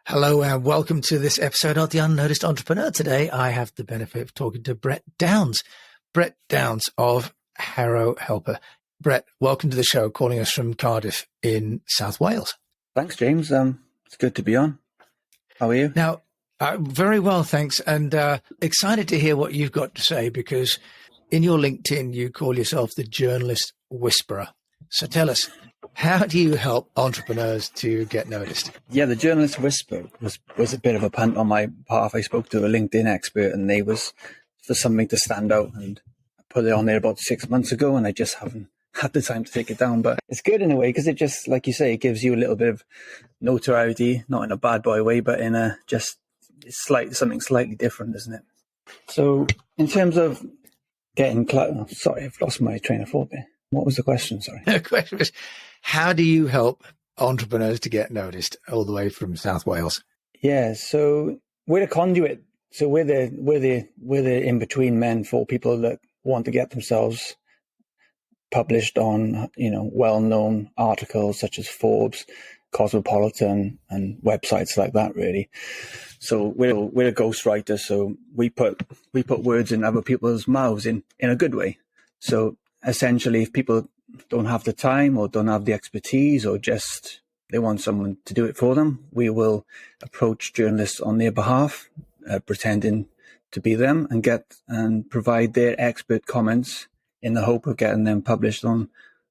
Hello and welcome to this episode of The Unnoticed Entrepreneur. Today, I have the benefit of talking to Brett Downs. Brett Downs of Harrow Helper. Brett, welcome to the show, calling us from Cardiff in South Wales. Thanks, James. It's good to be on. How are you? Now, very well, thanks. And excited to hear what you've got to say, because in your LinkedIn, you call yourself the Journalist Whisperer. So tell us, how do you help entrepreneurs to get noticed? Yeah, the Journalist Whisperer was a bit of a punt on my part. I spoke to a LinkedIn expert and they was for something to stand out, and I put it on there about 6 months ago and I just haven't had the time to take it down. But it's good in a way because it just, like you say, it gives you a little bit of notoriety, not in a bad boy way, but in a just something slightly different, isn't it? So in terms of getting sorry, I've lost my train of thought there. What was the question? Sorry. The question was, how do you help entrepreneurs to get noticed all the way from South Wales? Yeah, so we're a conduit. So we're the in-between men for people that want to get themselves published on, well-known articles such as Forbes, Cosmopolitan, and websites like that, really. So we're a ghostwriter. So we put words in other people's mouths in a good way. So essentially, if people don't have the time or don't have the expertise, or just they want someone to do it for them, we will approach journalists on their behalf, pretending to be them, and provide their expert comments in the hope of getting them published on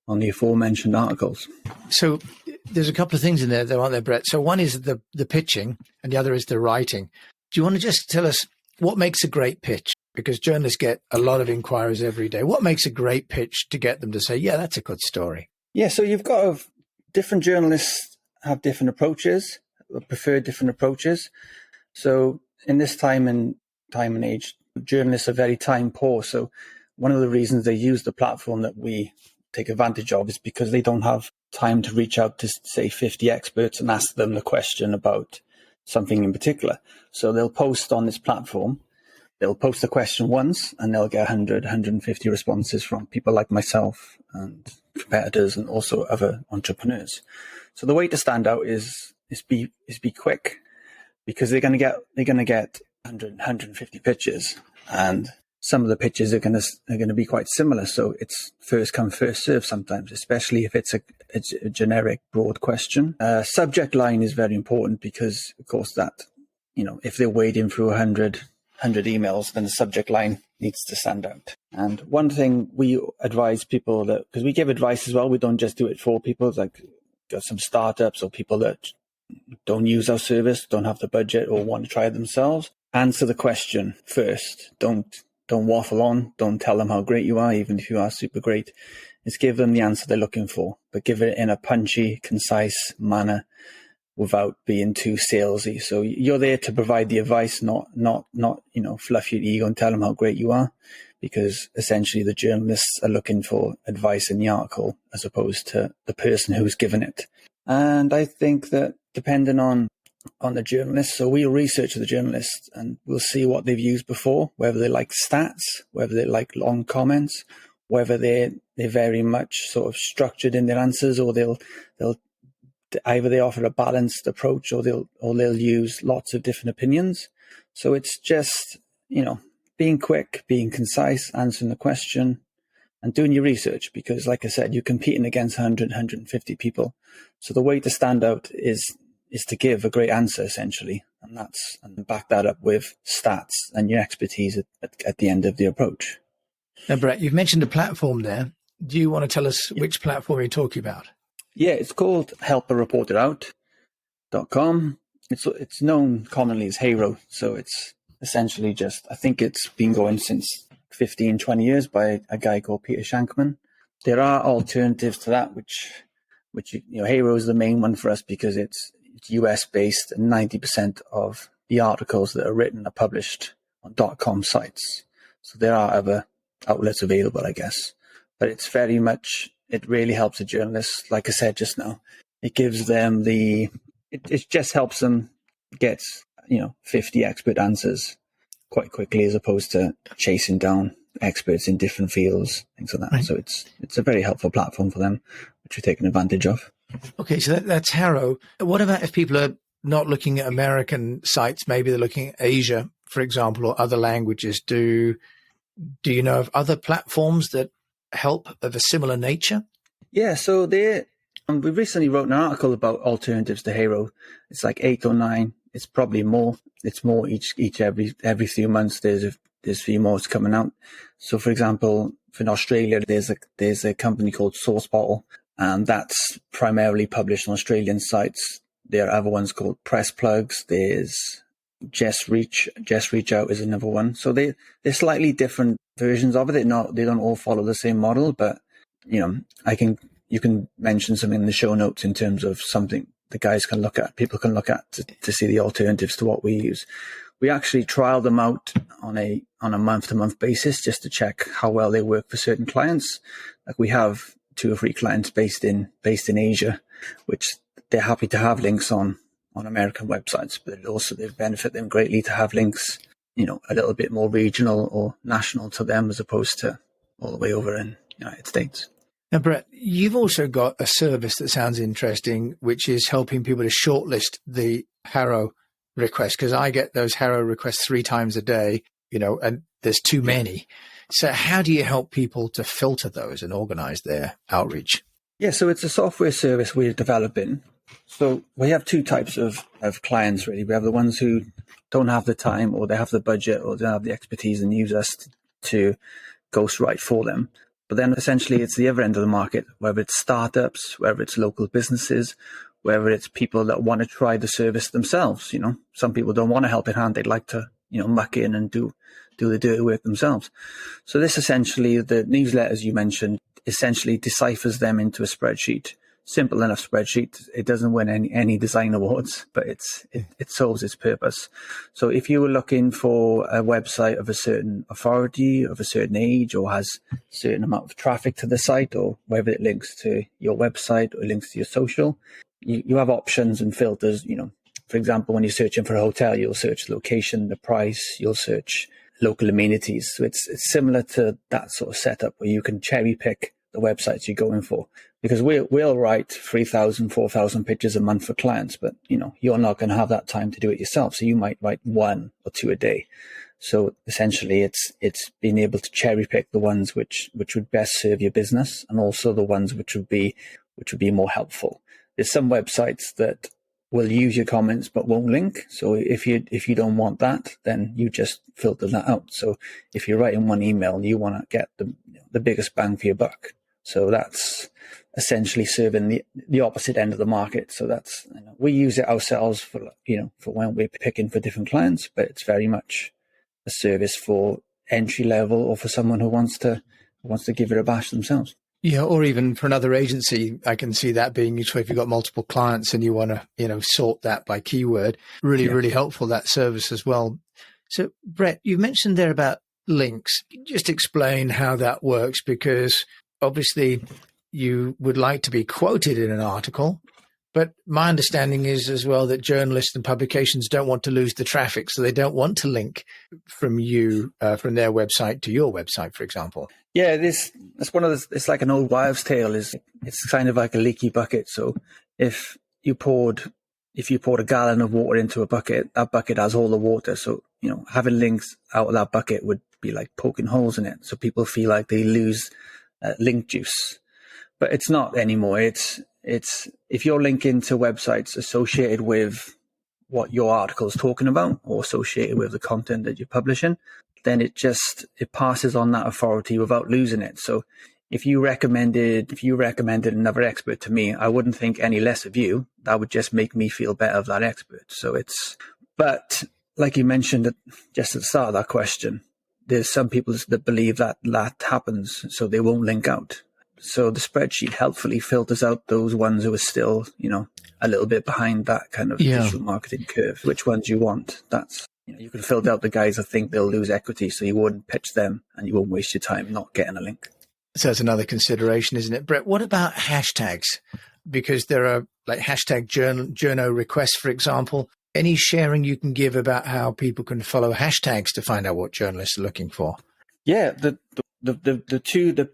the aforementioned articles. So there's a couple of things in there, aren't there, Brett? So one is the pitching and the other is the writing. Do you want to just tell us what makes a great pitch? Because journalists get a lot of inquiries every day. What makes a great pitch to get them to say, yeah, that's a good story? Yeah, so you've got different journalists have different approaches, prefer different approaches. So in this time and age, journalists are very time poor. So one of the reasons they use the platform that we take advantage of is because they don't have time to reach out to, say, 50 experts and ask them the question about something in particular. So they'll post on this platform. They'll post the question once and they'll get 100, 150 responses from people like myself and competitors and also other entrepreneurs. So the way to stand out is be quick, because they're going to get 100, 150 pitches, and some of the pitches are going to be quite similar. So it's first come, first serve sometimes, especially if it's a generic, broad question. Subject line is very important because, of course, that, if they're wading through 100 emails, then the subject line needs to stand out. And one thing we advise people because we give advice as well, we don't just do it for people, like got some startups or people that don't use our service, don't have the budget or want to try it themselves. Answer the question first. Don't waffle on. Don't tell them how great you are, even if you are super great. Just give them the answer they're looking for, but give it in a punchy, concise manner, without being too salesy. So you're there to provide the advice, not fluff your ego and tell them how great you are, because essentially the journalists are looking for advice in the article as opposed to the person who's given it. And I think that depending on the journalist, so we'll research the journalist and we'll see what they've used before, whether they like stats, whether they like long comments, whether they're very much sort of structured in their answers, or they'll either they offer a balanced approach or they'll use lots of different opinions. So it's just, being quick, being concise, answering the question and doing your research, because like I said, you're competing against 100, 150 people. So the way to stand out is to give a great answer, essentially, and back that up with stats and your expertise at the end of the approach. Now, Brett, you've mentioned a platform there. Do you want to tell us which platform you're talking about? Yeah, it's called helperreportedout.com. It's known commonly as Harrow. So it's essentially I think it's been going since 15, 20 years by a guy called Peter Shankman. There are alternatives to that, which Harrow is the main one for us because it's US based, and 90% of the articles that are written are published on .com sites. So there are other outlets available, I guess. But it's very much, it really helps a journalist. Like I said just now, it gives them it just helps them get, 50 expert answers quite quickly, as opposed to chasing down experts in different fields, things like that. Right. So it's a very helpful platform for them, which we're taking advantage of. Okay, so that's Harrow. What about if people are not looking at American sites, maybe they're looking at Asia, for example, or other languages. Do you know of other platforms that help of a similar nature? Yeah, so we recently wrote an article about alternatives to Hero. It's like 8 or 9. It's probably more. It's more each every few months. There's a few more coming out. So, for example, in Australia, there's a company called SourceBottle, and that's primarily published on Australian sites. There are other ones called Press Plugs. There's Just Reach Out is another one. So they're slightly different versions of it. They don't all follow the same model, but you can mention something in the show notes in terms of something the guys can look at, people can look at to see the alternatives to what we use. We actually trial them out on a month-to-month basis just to check how well they work for certain clients. Like we have 2 or 3 clients based in Asia, which they're happy to have links on American websites, but it benefit them greatly to have links, a little bit more regional or national to them as opposed to all the way over in the United States. Now, Brett, you've also got a service that sounds interesting, which is helping people to shortlist the Haro requests, because I get those Haro requests 3 times a day, and there's too many. So how do you help people to filter those and organize their outreach? Yeah, so it's a software service we're developing. So we have 2 types of clients, really. We have the ones who don't have the time, or they have the budget, or they don't have the expertise and use us to ghostwrite for them. But then essentially it's the other end of the market, whether it's startups, whether it's local businesses, whether it's people that want to try the service themselves. Some people don't want a helping hand. They'd like to, muck in and do the dirty work themselves. So this essentially, the newsletters you mentioned, essentially deciphers them into a spreadsheet. Simple enough spreadsheet. It doesn't win any design awards, but it serves its purpose. So if you were looking for a website of a certain authority, of a certain age, or has a certain amount of traffic to the site, or whether it links to your website or links to your social, you have options and filters. For example, when you're searching for a hotel, you'll search location, the price, you'll search local amenities. So it's similar to that sort of setup where you can cherry pick the websites you're going for, because we'll write 3,000, 4,000 pictures a month for clients, but you're not going to have that time to do it yourself. So you might write 1 or 2 a day. So essentially it's being able to cherry pick the ones which would best serve your business, and also the ones which would be more helpful. There's some websites that will use your comments but won't link. So if you don't want that, then you just filter that out. So if you're writing one email, you want to get the biggest bang for your buck. So that's essentially serving the opposite end of the market. So that's, we use it ourselves for when we're picking for different clients, but it's very much a service for entry level or for someone who wants to give it a bash themselves. Yeah, or even for another agency, I can see that being useful if you've got multiple clients and you want to, sort that by keyword. Really helpful, that service as well. So, Brett, you mentioned there about links. Just explain how that works, because obviously you would like to be quoted in an article, but my understanding is as well that journalists and publications don't want to lose the traffic, so they don't want to link from you, from their website to your website, for example. Yeah, it's one of the, it's like an old wives' tale. It's kind of like a leaky bucket. So if you poured a gallon of water into a bucket, that bucket has all the water. So having links out of that bucket would be like poking holes in it. So people feel like they lose link juice, but it's not anymore. It's if you're linking to websites associated with what your article is talking about or associated with the content that you're publishing, then it passes on that authority without losing it. So if you recommended another expert to me, I wouldn't think any less of you. That would just make me feel better of that expert. So but like you mentioned just at the start of that question, there's some people that believe that happens, so they won't link out. So the spreadsheet helpfully filters out those ones who are still, a little bit behind that kind of digital marketing curve. Which ones you want? That's, you can filter out the guys that think they'll lose equity, so you wouldn't pitch them and you won't waste your time not getting a link. So that's another consideration, isn't it, Brett? What about hashtags? Because there are like hashtag journo requests, for example. Any sharing you can give about how people can follow hashtags to find out what journalists are looking for? Yeah, the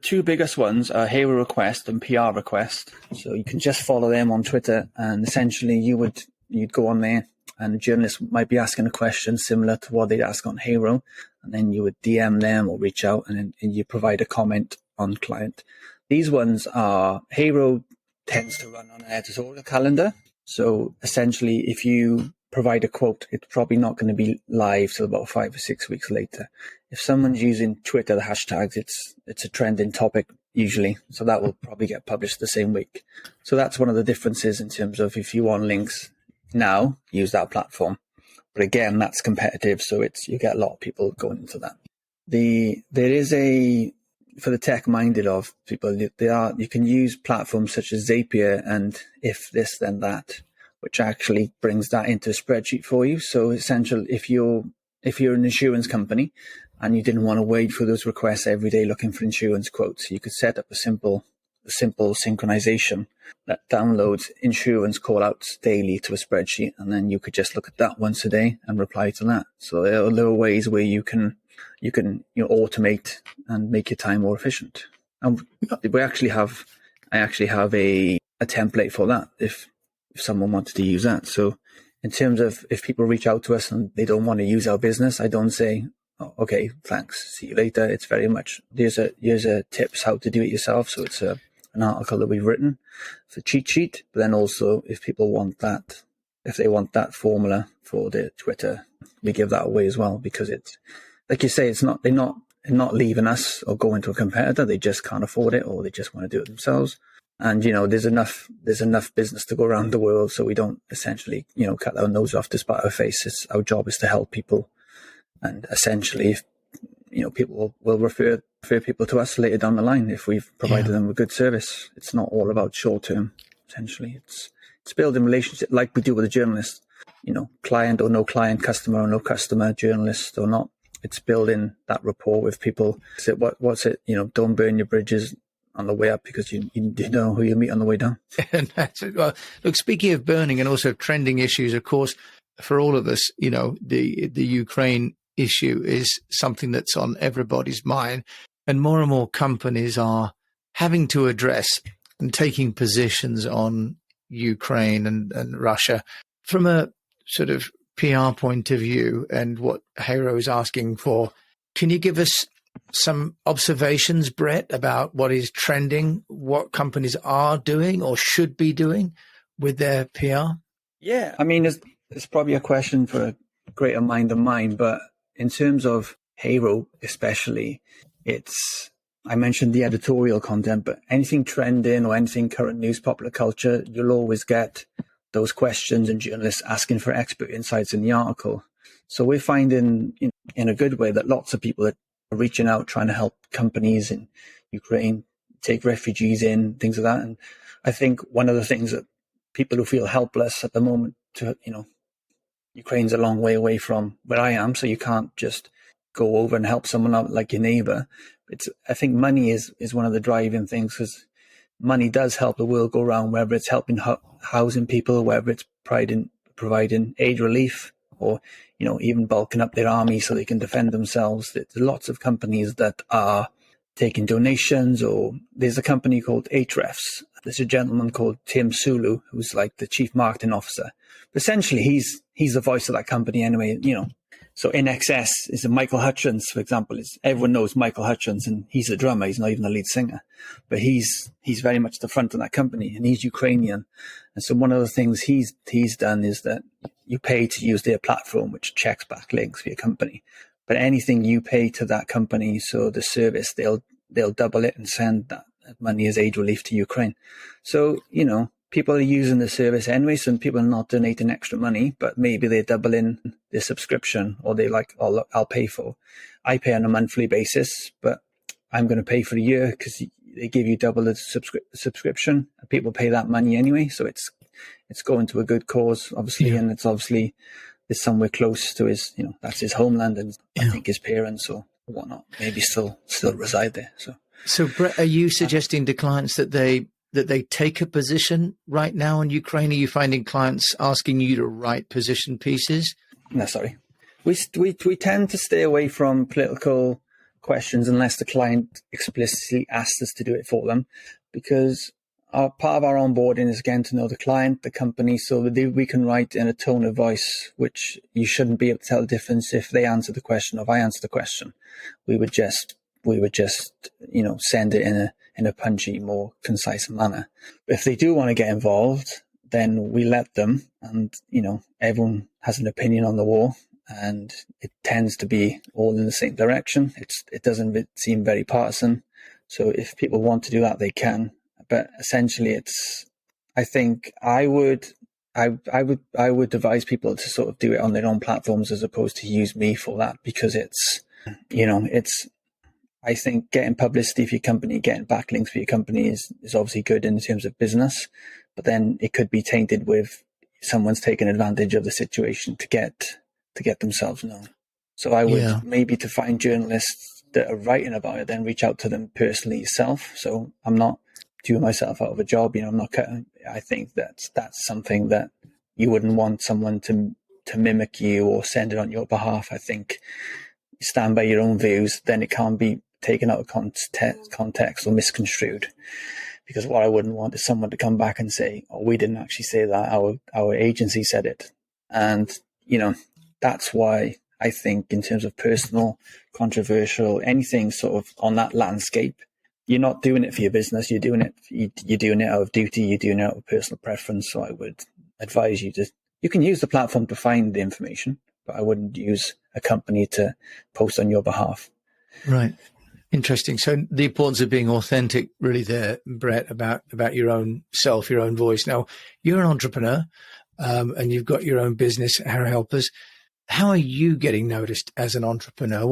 two biggest ones are Hero Request and PR Request. So you can just follow them on Twitter, and essentially you would you'd go on there, and a journalist might be asking a question similar to what they'd ask on Hero, and then you would DM them or reach out, and you provide a comment on client. These ones are, Hero tends to run on an editorial calendar. So essentially, if you provide a quote, it's probably not going to be live till about 5 or 6 weeks later. If someone's using Twitter, the hashtags, it's a trending topic usually. So that will probably get published the same week. So that's one of the differences in terms of if you want links now, use that platform. But again, that's competitive. So you get a lot of people going into that. There is for the tech-minded of people, you can use platforms such as Zapier and If This Then That, which actually brings that into a spreadsheet for you. So essentially, if you're an insurance company and you didn't want to wait for those requests every day looking for insurance quotes, you could set up a simple synchronization that downloads insurance call-outs daily to a spreadsheet, and then you could just look at that once a day and reply to that. So there are ways where you can automate and make your time more efficient. And I actually have a template for that if someone wanted to use that. So in terms of if people reach out to us and they don't want to use our business, I don't say, oh, okay, thanks, see you later. It's very much, here's a tips how to do it yourself. So it's an article that we've written. It's a cheat sheet. But then also if people want that, if they want that formula for their Twitter, we give that away as well, because it's, like you say, they're not leaving us or going to a competitor. They just can't afford it, or they just want to do it themselves. And, there's enough business to go around the world. So we don't essentially, cut our nose off to spite our face. Our job is to help people. And essentially, people will refer people to us later down the line if we've provided them with good service. It's not all about short term. Essentially, it's building relationship like we do with a journalist. Client or no client, customer or no customer, journalist or not. It's building that rapport with people. What's it? Don't burn your bridges on the way up, because you know who you meet on the way down. And that's it. Well, look, speaking of burning and also trending issues, of course, for all of us, the Ukraine issue is something that's on everybody's mind, and more companies are having to address and taking positions on Ukraine and Russia from a sort of PR point of view, and what Hero is asking for. Can you give us some observations, Brett, about what is trending, what companies are doing or should be doing with their PR? Yeah, I mean, it's probably a question for a greater mind than mine, but in terms of Hero especially, I mentioned the editorial content, but anything trending or anything current news, popular culture, you'll always get those questions and journalists asking for expert insights in the article. So we're finding in a good way that lots of people are reaching out, trying to help companies in Ukraine take refugees in, things like that. And I think one of the things that people who feel helpless at the moment, Ukraine's a long way away from where I am, so you can't just go over and help someone out like your neighbor. I think money is one of the driving things, because money does help the world go around, whether it's helping housing people, whether it's providing aid relief, or even bulking up their army so they can defend themselves. There's lots of companies that are taking donations, or there's a company called Ahrefs. There's a gentleman called Tim Sulu who's like the chief marketing officer. But essentially, he's the voice of that company anyway. So in XS is Michael Hutchins, for example. Everyone knows Michael Hutchins, and he's a drummer. He's not even the lead singer, but he's very much the front of that company, and he's Ukrainian. And so one of the things he's done is that you pay to use their platform, which checks back links for your company. But anything you pay to that company, so the service, they'll double it and send that money as aid relief to Ukraine. So people are using the service anyway. Some people are not donating extra money, but maybe they're doubling their subscription, or they I'll pay for. I pay on a monthly basis, but I'm going to pay for a year because they give you double the subscription. People pay that money anyway, so it's going to a good cause, obviously, and it's obviously is somewhere close to his, that's his homeland, and I think his parents or whatnot maybe still reside there. So Brett, are you suggesting to clients that they take a position right now in Ukraine? Are you finding clients asking you to write position pieces? No, sorry. We tend to stay away from political questions unless the client explicitly asks us to do it for them, because part of our onboarding is getting to know the client, the company, so that we can write in a tone of voice which you shouldn't be able to tell the difference if they answer the question or if I answer the question. We would just send it in a punchy, more concise manner. If they do want to get involved, then we let them, and everyone has an opinion on the war, and it tends to be all in the same direction. It doesn't seem very partisan. So if people want to do that, they can. But essentially, I think I would advise people to sort of do it on their own platforms as opposed to use me for that, because I think getting publicity for your company, getting backlinks for your company is obviously good in terms of business, but then it could be tainted with someone's taking advantage of the situation to get themselves known. So I would maybe, to find journalists that are writing about it, then reach out to them personally yourself. So I'm not doing myself out of a job. I'm not cutting. I think that's something that you wouldn't want someone to mimic you or send it on your behalf. I think you stand by your own views, then it can't be taken out of context or misconstrued. Because what I wouldn't want is someone to come back and say, "Oh, we didn't actually say that. Our agency said it." And that's why I think, in terms of personal, controversial, anything sort of on that landscape, you're not doing it for your business. You're doing it out of duty. You're doing it out of personal preference. So I would advise you can use the platform to find the information, but I wouldn't use a company to post on your behalf. Right. Interesting. So the importance of being authentic, really, there, Brett, about your own self, your own voice. Now, you're an entrepreneur, and you've got your own business, Hero Helpers. How are you getting noticed as an entrepreneur?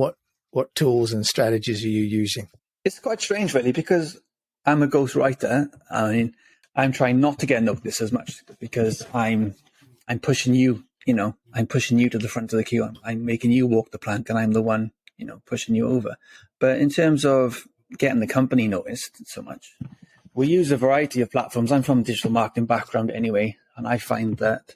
What tools and strategies are you using? It's quite strange, really, because I'm a ghostwriter. I mean, I'm trying not to get noticed as much because I'm pushing you. I'm pushing you to the front of the queue. I'm making you walk the plank, and I'm the one, pushing you over. But in terms of getting the company noticed so much, we use a variety of platforms. I'm from a digital marketing background anyway, and I find that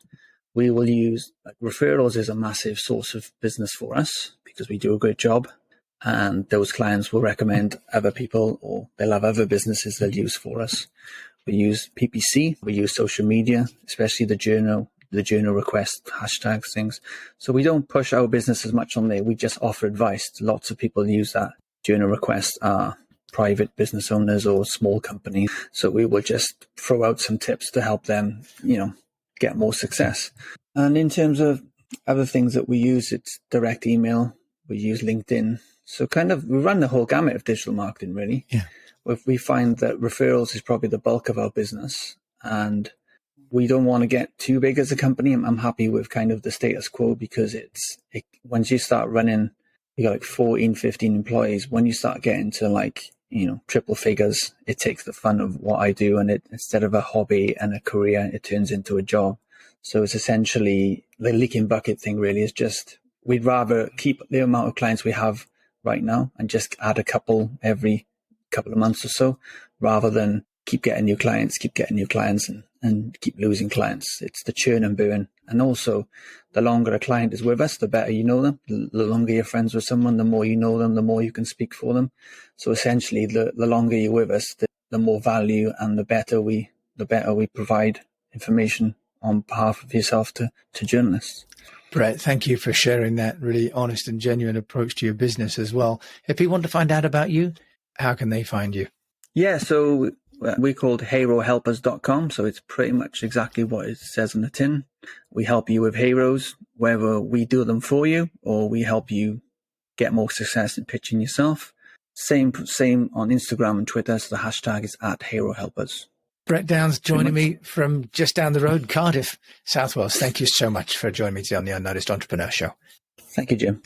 we will use referrals is a massive source of business for us because we do a great job, and those clients will recommend other people, or they'll have other businesses they'll use for us. We use PPC, we use social media, especially the journal request, hashtags, things. So we don't push our business as much on there. We just offer advice. Lots of people use that. Journal requests are private business owners or small companies. So we will just throw out some tips to help them, get more success. And in terms of other things that we use, it's direct email. We use LinkedIn. So we run the whole gamut of digital marketing, really. Yeah. We find that referrals is probably the bulk of our business, and we don't want to get too big as a company. I'm happy with kind of the status quo, because once you start running, you got 14, 15 employees. When you start getting to triple figures, it takes the fun of what I do, and instead of a hobby and a career, it turns into a job. So it's essentially the leaking bucket thing. Really, is just we'd rather keep the amount of clients we have right now and just add a couple every couple of months or so, rather than keep getting new clients and keep losing clients. It's the churn and burn. And also, the longer a client is with us, the better you know them. The longer you're friends with someone, the more you know them, the more you can speak for them. So essentially, the longer you're with us, the more value and the better we provide information on behalf of yourself to journalists. Brett, thank you for sharing that really honest and genuine approach to your business as well. If people want to find out about you, how can they find you? Yeah, so we're called herohelpers.com, so it's pretty much exactly what it says on the tin. We help you with heroes, whether we do them for you or we help you get more success in pitching yourself. Same on Instagram and Twitter, so the hashtag is @herohelpers. Brett Downs joining me from just down the road, Cardiff, South Wales. Thank you so much for joining me today on the Unnoticed Entrepreneur Show. Thank you, Jim.